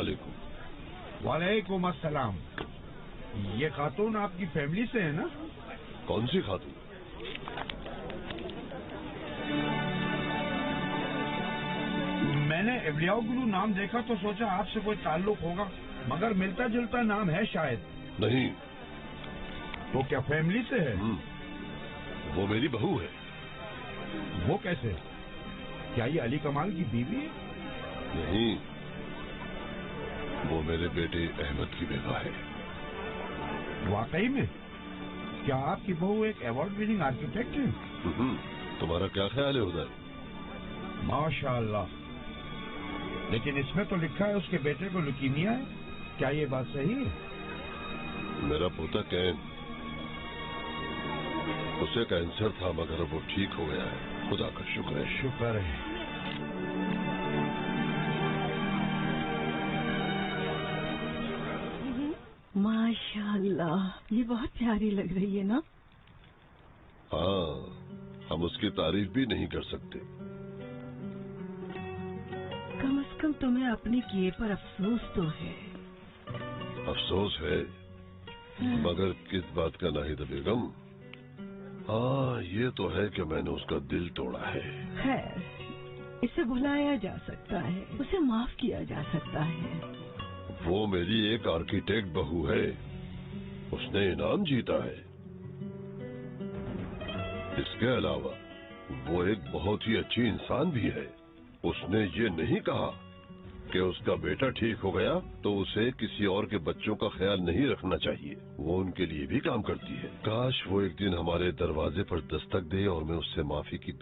علیکم۔ وعلیکم السلام۔ یہ خاتون آپ کی فیملی سے ہے نا؟ کون سی خاتون؟ میں نے اولیاء گلو نام دیکھا تو سوچا آپ سے کوئی تعلق ہوگا، مگر ملتا جلتا نام ہے شاید۔ نہیں۔ وہ کیا فیملی سے ہے؟ وہ میری بہو ہے۔ وہ کیسے؟ کیا یہ علی کمال کی بیوی ہے؟ نہیں، وہ میرے بیٹے احمد کی بیوہ ہے۔ واقعی میں؟ کیا آپ کی بہو ایک ایوارڈ وننگ آرکیٹیکٹ ہے؟ تمہارا کیا خیال ہے ادھر؟ ماشاء اللہ، لیکن اس میں تو لکھا ہے اس کے بیٹے کو لیوکیمیا ہے، کیا یہ بات صحیح ہے؟ میرا پوتا کین، اسے کینسر تھا مگر اب وہ ٹھیک ہو گیا ہے، خدا کا شکر ہے۔ شکر ہے۔ ماشاء اللہ، یہ بہت پیاری لگ رہی ہے نا؟ ہاں، ہم اس کی تعریف بھی نہیں کر سکتے۔ کم از کم تمہیں اپنے کیے پر افسوس تو ہے۔ افسوس ہے مگر کس بات کا ناہید بیگم؟ ہاں، یہ تو ہے کہ میں نے اس کا دل توڑا ہے۔ خیر، اسے بھلایا جا سکتا ہے، اسے معاف کیا جا سکتا ہے۔ وہ میری ایک آرکیٹیکٹ بہو ہے، اس نے انعام جیتا ہے۔ اس کے علاوہ وہ ایک بہت ہی اچھی انسان بھی ہے۔ اس نے یہ نہیں کہا کہ اس کا بیٹا ٹھیک ہو گیا تو اسے کسی اور کے بچوں کا خیال نہیں رکھنا چاہیے، وہ ان کے لیے بھی کام کرتی ہے۔ کاش وہ ایک دن ہمارے دروازے پر دستک دے اور میں اس سے معافی کی